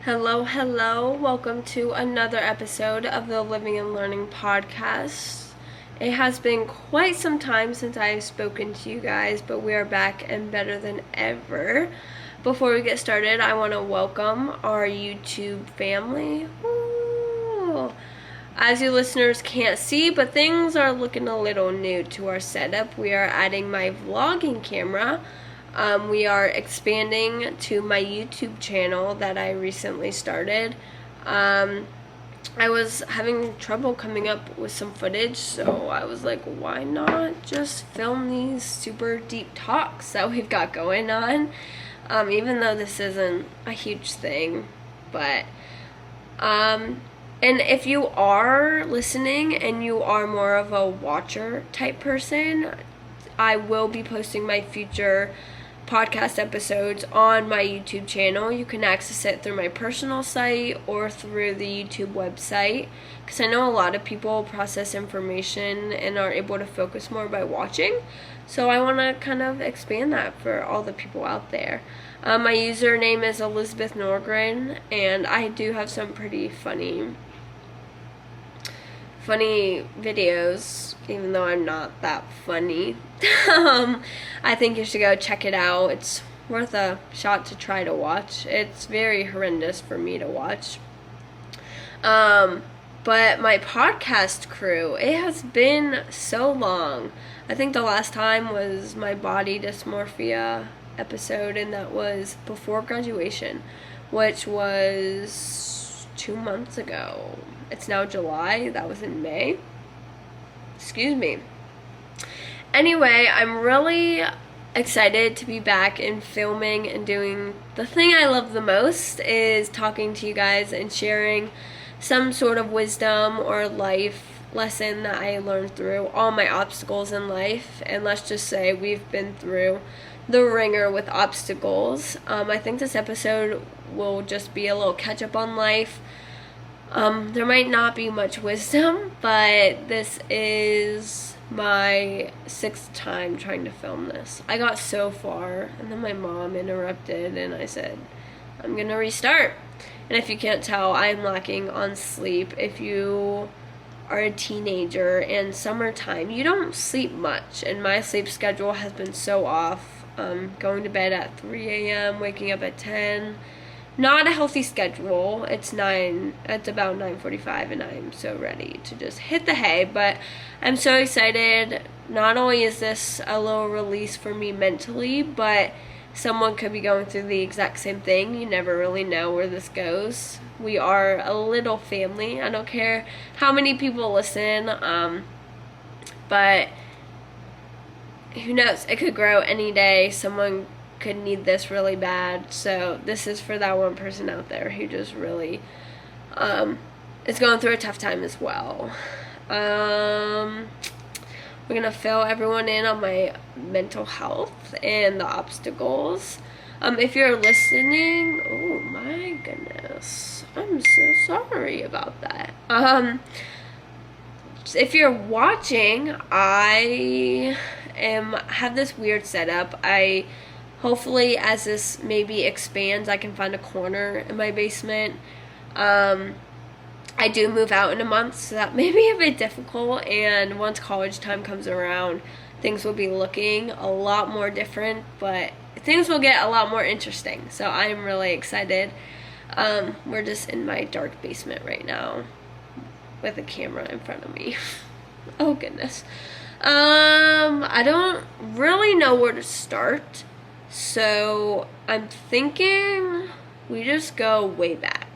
Hello, welcome to another episode of the Living and Learning podcast. It has been quite some time since I've spoken to you guys, but we are back and better than ever. Before we get started, I want to welcome our YouTube family. Woo! As you listeners can't see, but things are looking a little new to our setup. We are adding my vlogging camera. We are expanding to my YouTube channel that I recently started. I was having trouble coming up with some footage, so I was like, why not just film these super deep talks that we've got going on? Even though this isn't a huge thing, but and if you are listening and you are more of a watcher type person, I will be posting my future podcast episodes on my YouTube channel. You can access it through my personal site or through the YouTube website, because I know a lot of people process information and are able to focus more by watching, so I want to kind of expand that for all the people out there. My username is Elizabeth Norgren, and I do have some pretty funny videos, even though I'm not that funny. I think you should go check it out. It's worth a shot to try to watch. It's very horrendous for me to watch. But my podcast crew, it has been so long. I think the last time was my body dysmorphia episode, and that was before graduation, which was 2 months ago. It's now July. That was in May. Excuse me. Anyway, I'm really excited to be back and filming and doing the thing I love the most, is talking to you guys and sharing some sort of wisdom or life lesson that I learned through all my obstacles in life. And let's just say we've been through the ringer with obstacles. I think this episode will just be a little catch up on life. There might not be much wisdom, but this is my 6th time trying to film this. I got so far, and then my mom interrupted, and I said, I'm gonna restart. And if you can't tell, I'm lacking on sleep. If you are a teenager and summertime, you don't sleep much, and my sleep schedule has been so off. Going to bed at 3 a.m., waking up at 10. Not a healthy schedule. It's about 9:45, and I'm so ready to just hit the hay. But I'm so excited. Not only is this a little release for me mentally, but someone could be going through the exact same thing. You never really know where this goes. We are a little family. I don't care how many people listen, but who knows? It could grow any day. Someone could need this really bad. So this is for that one person out there who just really is going through a tough time as well. We're gonna fill everyone in on my mental health and the obstacles. If you're listening, oh my goodness, I'm so sorry about that. If you're watching, I have this weird setup. Hopefully, as this maybe expands, I can find a corner in my basement. I do move out in a month, so that may be a bit difficult, and once college time comes around, things will be looking a lot more different, but things will get a lot more interesting, so I'm really excited. We're just in my dark basement right now with a camera in front of me. Oh goodness. I don't really know where to start, so I'm thinking we just go way back.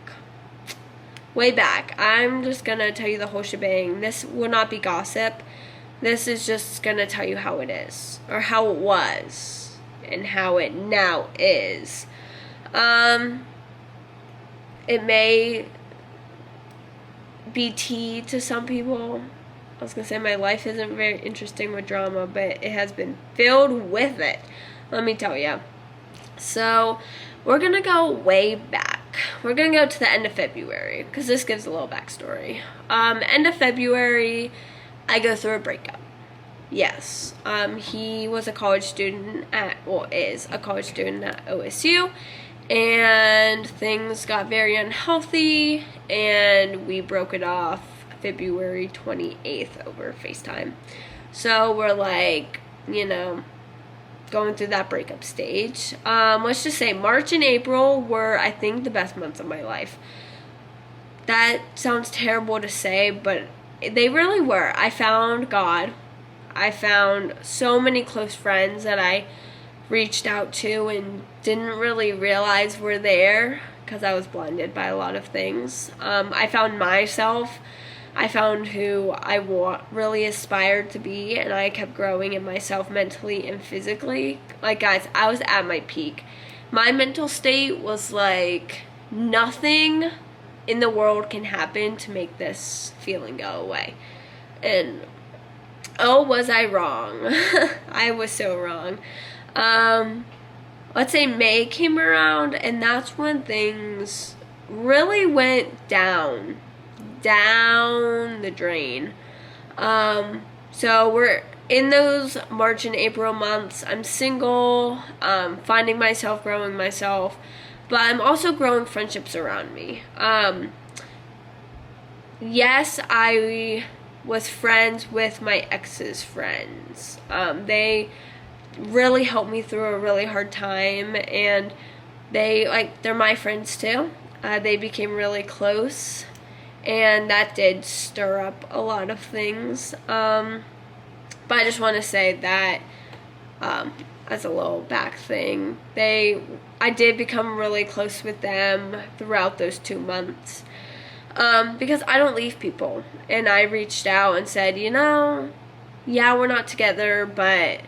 I'm just gonna tell you the whole shebang. This will not be gossip. This is just gonna tell you how it is, or how it was, and how it now is. It may be tea to some people. I was gonna say my life isn't very interesting with drama, but it has been filled with it, let me tell you. So we're gonna go way back. We're gonna go to the end of February, because this gives a little backstory. End of February, I go through a breakup. Yes. He was a college student is a college student at OSU, and things got very unhealthy, and we broke it off February 28th over FaceTime. So we're like, going through that breakup stage. Let's just say March and April were, I think, the best months of my life. That sounds terrible to say, but they really were. I found God. I found so many close friends that I reached out to and didn't really realize were there because I was blinded by a lot of things. I found myself. I found who I really aspired to be, and I kept growing in myself mentally and physically. Like, guys, I was at my peak. My mental state was like, nothing in the world can happen to make this feeling go away. And oh, was I wrong? I was so wrong. Let's say May came around, and that's when things really went down the drain. So we're in those March and April months. I'm single, finding myself, growing myself, but I'm also growing friendships around me. Yes, I was friends with my ex's friends. They really helped me through a really hard time, and they're my friends too. They became really close, and that did stir up a lot of things. But I just want to say that as a little back thing, I did become really close with them throughout those 2 months. Because I don't leave people. And I reached out and said, yeah, we're not together, but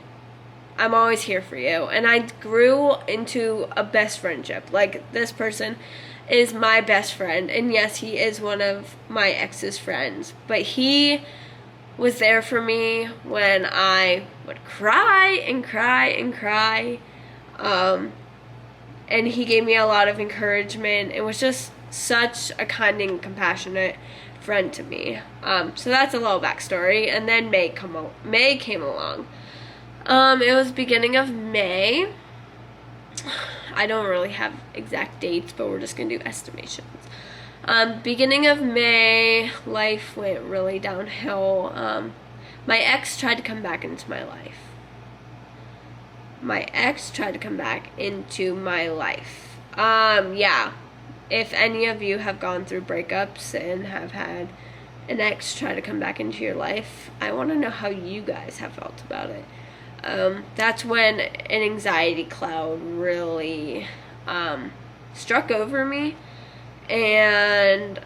I'm always here for you. And I grew into a best friendship. Like, this person is my best friend. And yes, he is one of my ex's friends. But he was there for me when I would cry and cry and cry. And he gave me a lot of encouragement. It was just such a kind and compassionate friend to me. So that's a little backstory. And then May came along. It was beginning of May. I don't really have exact dates, but we're just gonna do estimations. Beginning of May, life went really downhill. My ex tried to come back into my life. Yeah. If any of you have gone through breakups and have had an ex try to come back into your life, I want to know how you guys have felt about it. That's when an anxiety cloud really struck over me. And,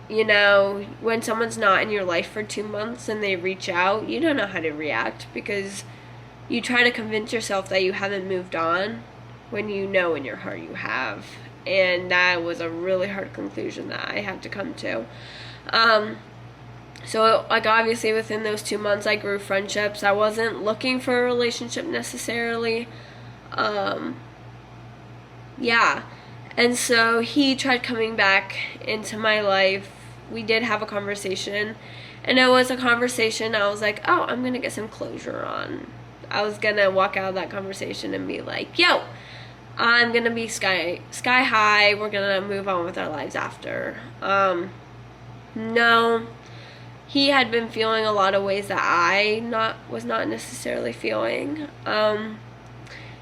when someone's not in your life for 2 months and they reach out, you don't know how to react because you try to convince yourself that you haven't moved on when you know in your heart you have. And that was a really hard conclusion that I had to come to. So, obviously within those 2 months, I grew friendships. I wasn't looking for a relationship necessarily. Yeah. And so he tried coming back into my life. We did have a conversation. And it was a conversation I was like, oh, I'm going to get some closure on. I was going to walk out of that conversation and be like, yo, I'm going to be sky high. We're going to move on with our lives after. No. He had been feeling a lot of ways that I was not necessarily feeling.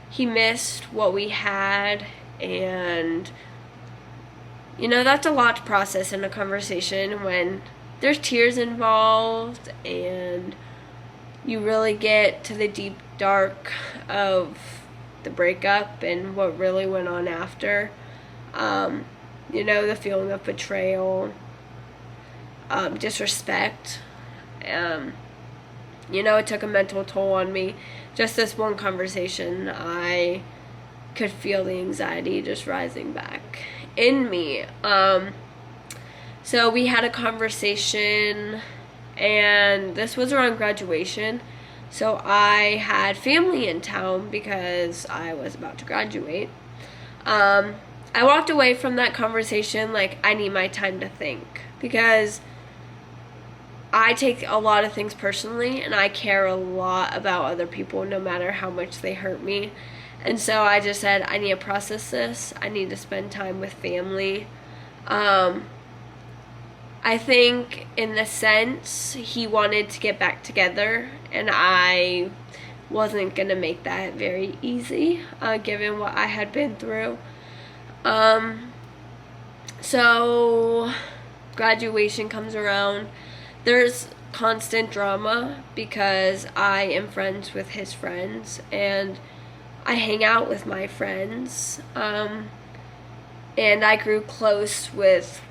He missed what we had, and that's a lot to process in a conversation when there's tears involved and you really get to the deep dark of the breakup and what really went on after. The feeling of betrayal, disrespect. It took a mental toll on me. Just this one conversation, I could feel the anxiety just rising back in me. So we had a conversation, and this was around graduation. So I had family in town because I was about to graduate. I walked away from that conversation like I need my time to think, because I take a lot of things personally, and I care a lot about other people no matter how much they hurt me. And so I just said, I need to process this. I need to spend time with family. I think in the sense he wanted to get back together, and I wasn't going to make that very easy, given what I had been through. So graduation comes around. There's constant drama because I am friends with his friends, and I hang out with my friends. And I grew close with,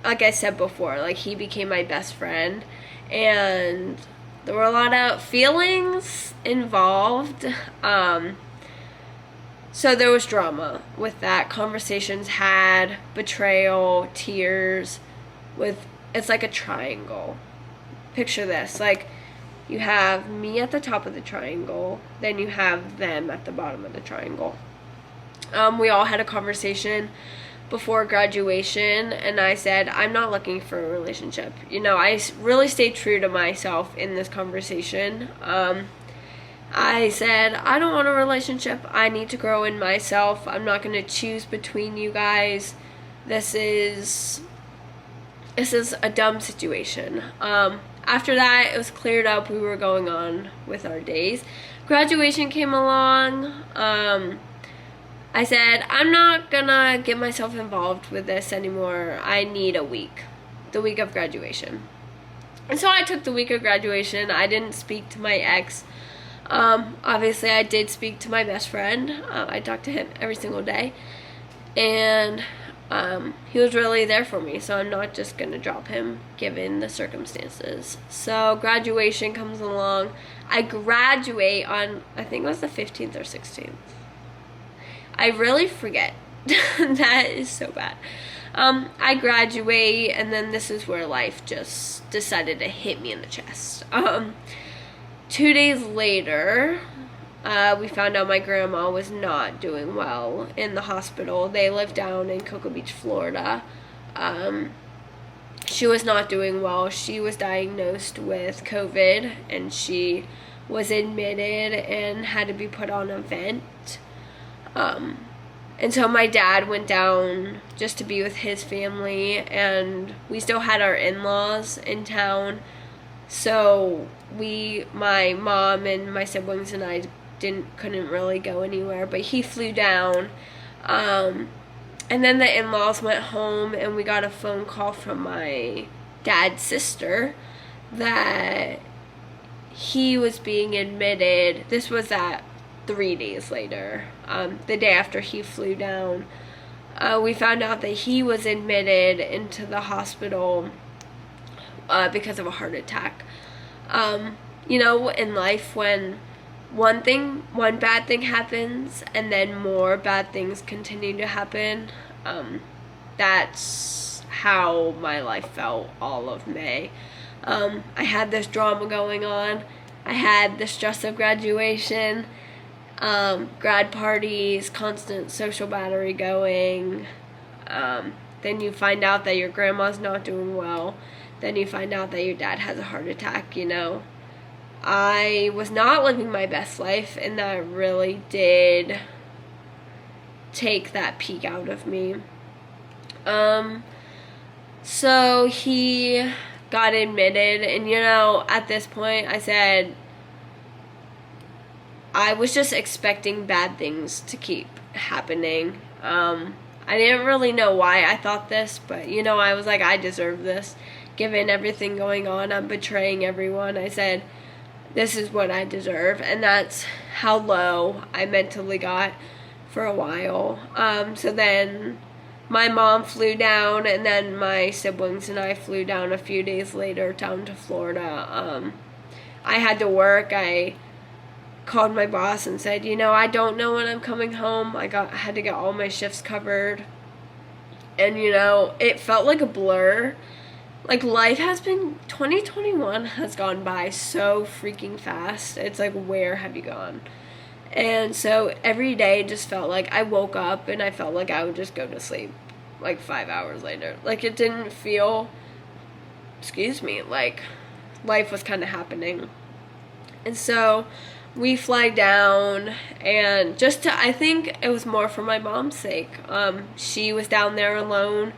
like I said before, like he became my best friend, and there were a lot of feelings involved. So there was drama with that. Conversations had, betrayal, tears. It's like a triangle. Picture this, like you have me at the top of the triangle, then you have them at the bottom of the triangle. We all had a conversation before graduation, and I said, I'm not looking for a relationship. I really stayed true to myself in this conversation. I said, I don't want a relationship. I need to grow in myself. I'm not going to choose between you guys. This is a dumb situation. After that, it was cleared up. We were going on with our days. Graduation came along. I said, I'm not gonna get myself involved with this anymore. I need a week. The week of graduation. And so I took the week of graduation. I didn't speak to my ex. Obviously, I did speak to my best friend. I talked to him every single day. And he was really there for me. So I'm not just gonna drop him given the circumstances. So graduation comes along. I graduate on, I think it was the 15th or 16th. I really forget. That is so bad. I graduate, and then this is where life just decided to hit me in the chest. 2 days later, we found out my grandma was not doing well in the hospital. They live down in Cocoa Beach, Florida. She was not doing well. She was diagnosed with COVID, and she was admitted and had to be put on a vent. And so my dad went down just to be with his family, and we still had our in-laws in town. So my mom and my siblings and I couldn't really go anywhere, but he flew down. And then the in-laws went home, and we got a phone call from my dad's sister that he was being admitted. This was at 3 days later, the day after he flew down. We found out that he was admitted into the hospital because of a heart attack. In life, when one bad thing happens and then more bad things continue to happen, that's how my life felt all of May. I had this drama going on. I had the stress of graduation, grad parties, constant social battery going. Then you find out that your grandma's not doing well. Then you find out that your dad has a heart attack, I was not living my best life, and that really did take that peak out of me. So he got admitted, and at this point I said, I was just expecting bad things to keep happening. I didn't really know why I thought this, but I was like, I deserve this. Given everything going on, I'm betraying everyone. I said, this is what I deserve, and that's how low I mentally got for a while. So then my mom flew down, and then my siblings and I flew down a few days later down to Florida. I had to work. I called my boss and said, I don't know when I'm coming home. I had to get all my shifts covered. And, it felt like a blur. Like, 2021 has gone by so freaking fast. It's like, where have you gone? And so every day just felt like I woke up and I felt like I would just go to sleep like 5 hours later. Like, it didn't feel like life was kind of happening. And so we fly down, and I think it was more for my mom's sake. She was down there alone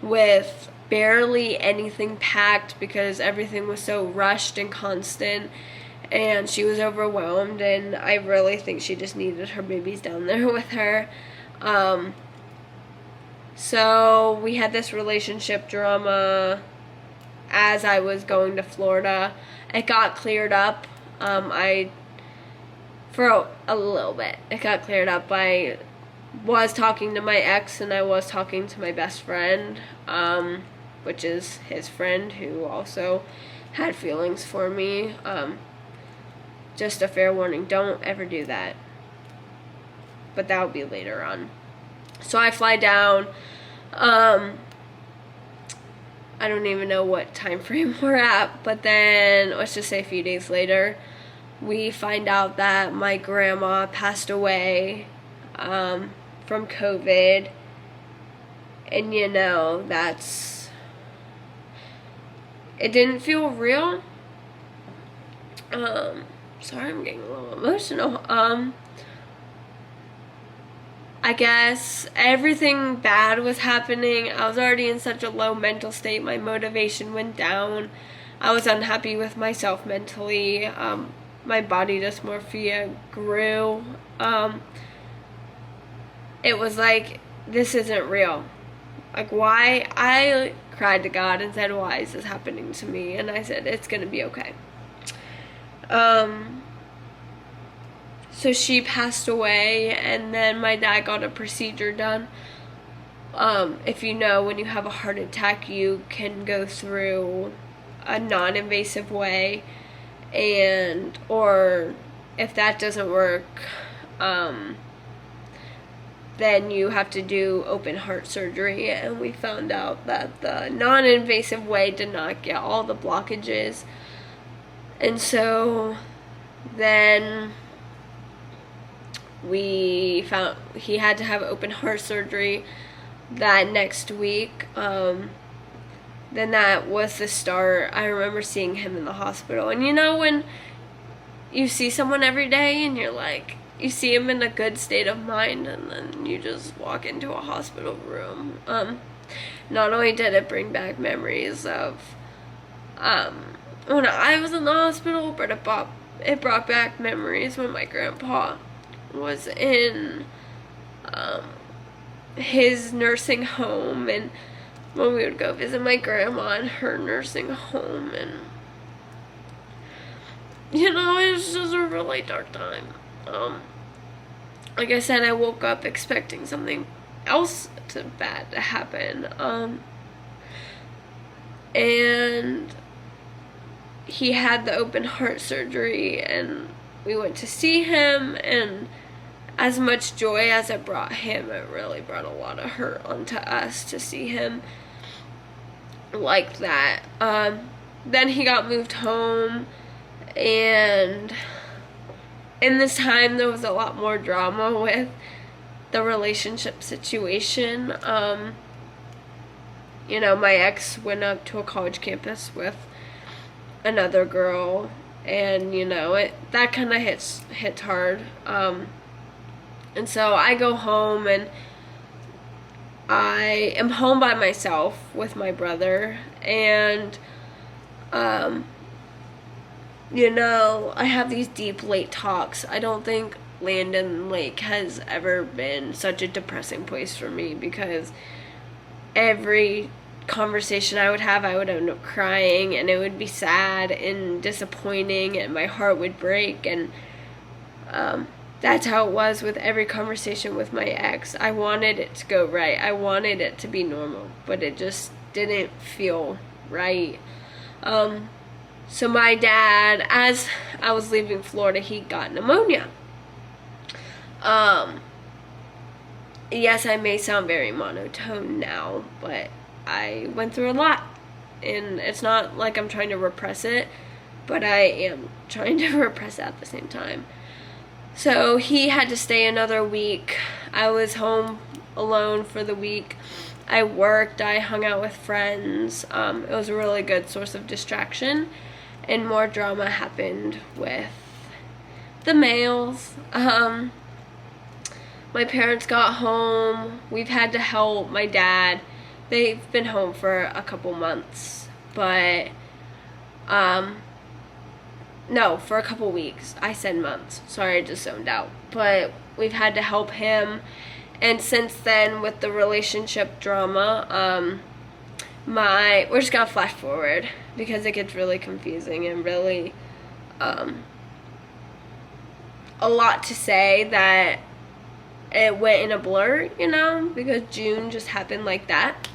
with barely anything packed because everything was so rushed and constant, and she was overwhelmed, and I really think she just needed her babies down there with her. So we had this relationship drama as I was going to Florida. It got cleared up. For a little bit, it got cleared up. I was talking to my ex, and I was talking to my best friend, which is his friend, who also had feelings for me. Just a fair warning, don't ever do that. But that will be later on. So I fly down. I don't even know what time frame we're at, but then let's just say a few days later, we find out that my grandma passed away from COVID. And it didn't feel real. Sorry, I'm getting a little emotional. I guess everything bad was happening. I was already in such a low mental state. My motivation went down. I was unhappy with myself mentally. My body dysmorphia grew. It was like, this isn't real. Like, why? I cried to God and said, why is this happening to me? And I said, it's going to be okay. So she passed away, and then my dad got a procedure done. If you know, when you have a heart attack, you can go through a non-invasive way, or if that doesn't work, then you have to do open heart surgery. And we found out that the non-invasive way did not get all the blockages. And so then we found he had to have open heart surgery that next week. Then that was the start. I remember seeing him in the hospital. And when you see someone every day and you're like, you see him in a good state of mind, and then you just walk into a hospital room. Not only did it bring back memories of when I was in the hospital, but it brought back memories when my grandpa was in his nursing home, and when we would go visit my grandma in her nursing home, and it was just a really dark time. Like I said, I woke up expecting something else bad to happen, and he had the open heart surgery, and we went to see him, and as much joy as it brought him, it really brought a lot of hurt onto us to see him like that. Then he got moved home, and in this time there was a lot more drama with the relationship situation. My ex went up to a college campus with another girl, and that kind of hits hard. And so I go home, and I am home by myself with my brother, and I have these deep late talks. I don't think Landon Lake has ever been such a depressing place for me, because every conversation I would end up crying, and it would be sad and disappointing, and my heart would break. And that's how it was with every conversation with my ex. I wanted it to go right. I wanted it to be normal, but it just didn't feel right. So my dad, as I was leaving Florida, he got pneumonia. Yes, I may sound very monotone now, but I went through a lot, and it's not like I'm trying to repress it, but I am trying to repress it at the same time. So he had to stay another week. I was home alone for the week, I worked, I hung out with friends. It was a really good source of distraction, and more drama happened with the males. My parents got home. We've had to help my dad. They've been home for a couple months, but no, for a couple weeks. I said months. Sorry, I just zoned out. But we've had to help him. And since then, with the relationship drama, we're just gonna flash forward because it gets really confusing and really a lot to say that it went in a blur, because June just happened like that.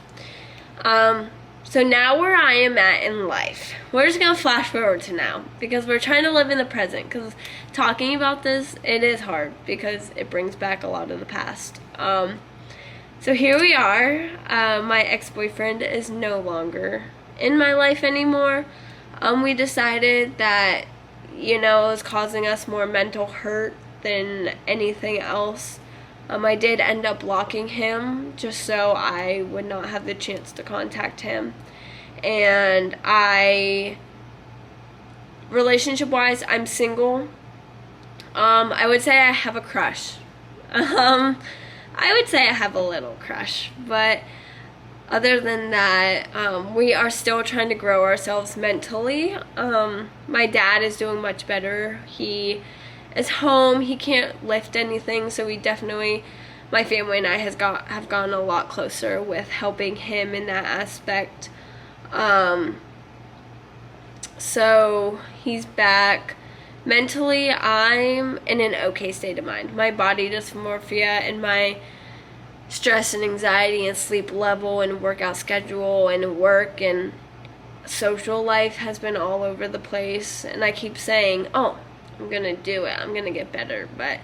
So now where I am at in life, we're just going to flash forward to now because we're trying to live in the present, because talking about this, it is hard because it brings back a lot of the past. So here we are. My ex-boyfriend is no longer in my life anymore. We decided that, it was causing us more mental hurt than anything else. I did end up blocking him just so I would not have the chance to contact him. And relationship-wise, I'm single. I would say I have a crush. I would say I have a little crush, but other than that, we are still trying to grow ourselves mentally. My dad is doing much better. He is home. He can't lift anything, so my family and I have gotten a lot closer with helping him in that aspect. So he's back. Mentally, I'm in an okay state of mind. My body dysmorphia and my stress and anxiety and sleep level and workout schedule and work and social life has been all over the place. And I keep saying, oh, I'm going to do it. I'm going to get better. But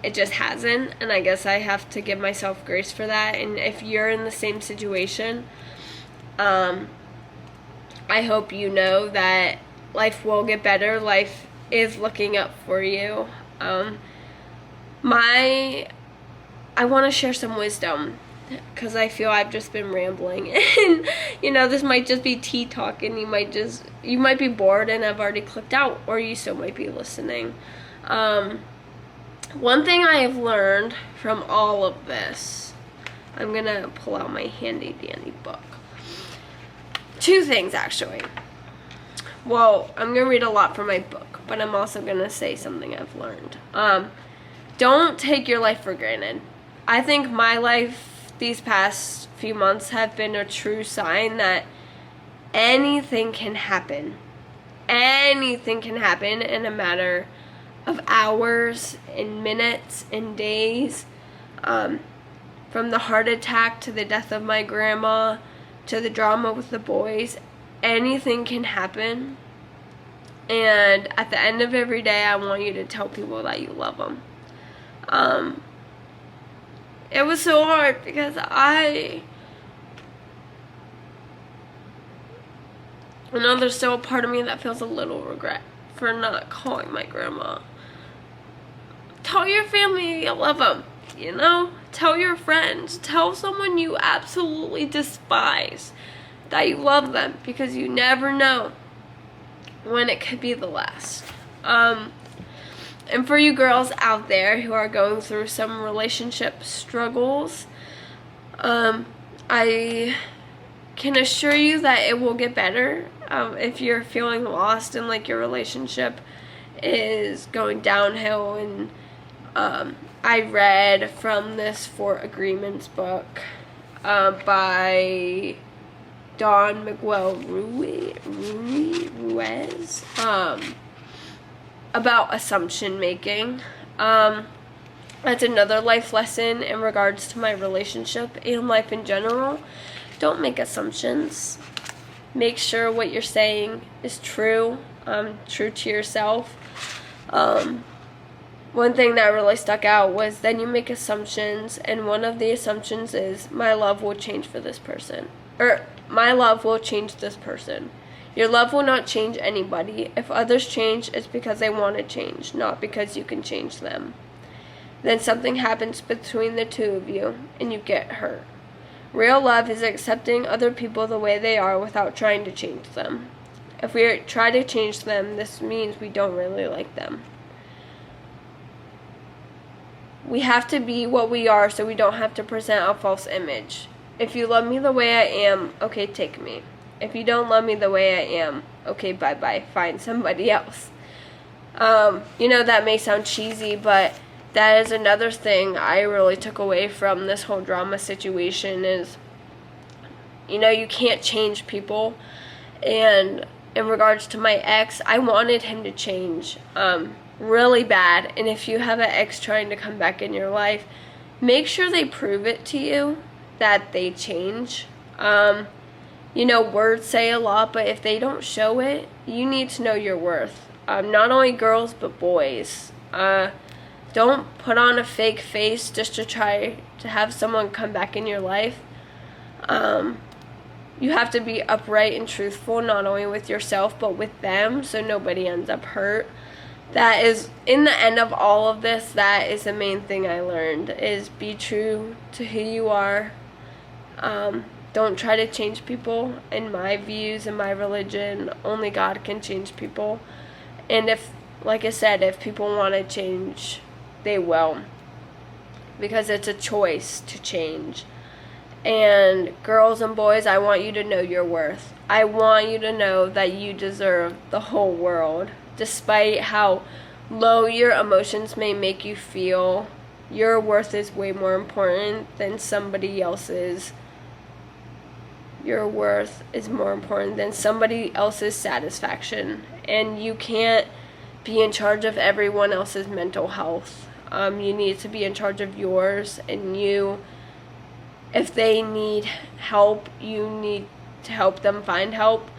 it just hasn't. And I guess I have to give myself grace for that. And if you're in the same situation, I hope you know that life will get better. Life is looking up for you. I want to share some wisdom because I feel I've just been rambling, and this might just be tea talk, and you might be bored and I've already clicked out, or you still might be listening. One thing I have learned from all of this, I'm gonna pull out my handy dandy book. Two things actually. Well, I'm gonna read a lot from my book, but I'm also gonna say something I've learned. Don't take your life for granted. I think my life these past few months have been a true sign that anything can happen. Anything can happen in a matter of hours, in minutes, in days. From the heart attack to the death of my grandma to the drama with the boys, anything can happen. And at the end of every day, I want you to tell people that you love them. It was so hard because I know there's still a part of me that feels a little regret for not calling my grandma. Tell your family you love them, Tell your friends. Tell someone you absolutely despise that you love them, because you never know when it could be the last. And for you girls out there who are going through some relationship struggles, I can assure you that it will get better. If you're feeling lost and like your relationship is going downhill, and I read from this 4 Agreements book by Don Miguel Ruiz about assumption making. That's another life lesson in regards to my relationship and life in general. Don't make assumptions. Make sure what you're saying is true, true to yourself. One thing that really stuck out was then you make assumptions, and one of the assumptions is my love will change for this person, or my love will change this person. Your love will not change anybody. If others change, it's because they want to change, not because you can change them. Then something happens between the two of you and you get hurt. Real love is accepting other people the way they are without trying to change them. If we try to change them, this means we don't really like them. We have to be what we are so we don't have to present a false image. If you love me the way I am, okay, take me. If you don't love me the way I am, okay, bye-bye, find somebody else. That may sound cheesy, but that is another thing I really took away from this whole drama situation is, you can't change people. And in regards to my ex, I wanted him to change really bad. And if you have an ex trying to come back in your life, make sure they prove it to you that they change. Words say a lot, but if they don't show it, you need to know your worth. Not only girls, but boys. Don't put on a fake face just to try to have someone come back in your life. You have to be upright and truthful, not only with yourself, but with them, so nobody ends up hurt. That is, in the end of all of this, that is the main thing I learned, is be true to who you are. Don't try to change people. In my views and my religion, only God can change people. And if, like I said, if people want to change, they will. Because it's a choice to change. And girls and boys, I want you to know your worth. I want you to know that you deserve the whole world. Despite how low your emotions may make you feel, your worth is way more important than somebody else's. Your worth is more important than somebody else's satisfaction. And you can't be in charge of everyone else's mental health. You need to be in charge of yours, and if they need help, you need to help them find help.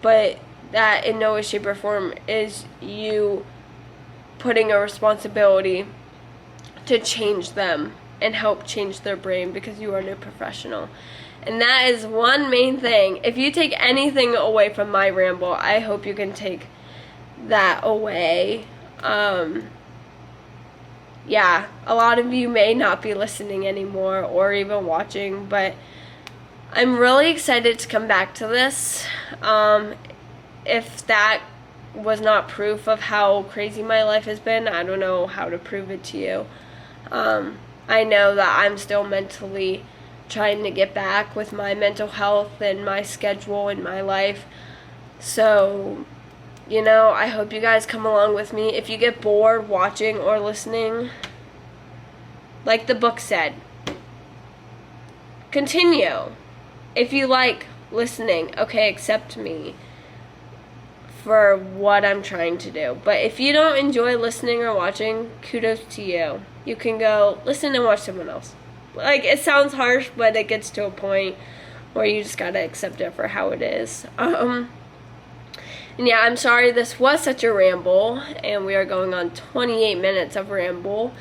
But that in no way, shape, or form is you putting a responsibility to change them and help change their brain, because you are no professional. And that is one main thing. If you take anything away from my ramble, I hope you can take that away. Yeah, a lot of you may not be listening anymore or even watching, but I'm really excited to come back to this. If that was not proof of how crazy my life has been, I don't know how to prove it to you. I know that I'm still mentally trying to get back with my mental health and my schedule and my life. So, I hope you guys come along with me. If you get bored watching or listening, like the book said, continue. If you like listening, okay, accept me for what I'm trying to do. But if you don't enjoy listening or watching, kudos to you. You can go listen and watch someone else. Like, it sounds harsh, but it gets to a point where you just gotta accept it for how it is. And yeah, I'm sorry this was such a ramble, and we are going on 28 minutes of ramble.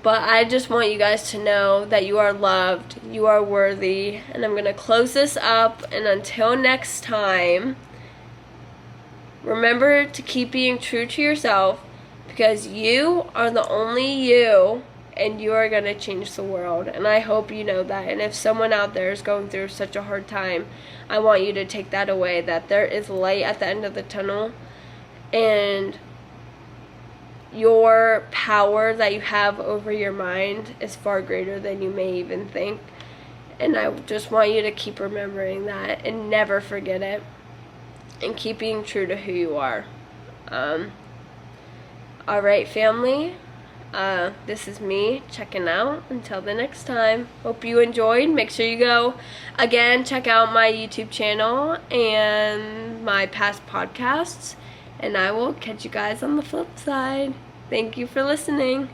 But I just want you guys to know that you are loved, you are worthy, and I'm gonna close this up. And until next time, remember to keep being true to yourself, because you are the only you, and you are going to change the world. And I hope you know that. And if someone out there is going through such a hard time, I want you to take that away, that there is light at the end of the tunnel, and your power that you have over your mind is far greater than you may even think. And I just want you to keep remembering that and never forget it, and keep being true to who you are. Alright, family, this is me checking out. Until the next time, hope you enjoyed. Make sure you go again, check out my YouTube channel and my past podcasts, and I will catch you guys on the flip side. Thank you for listening.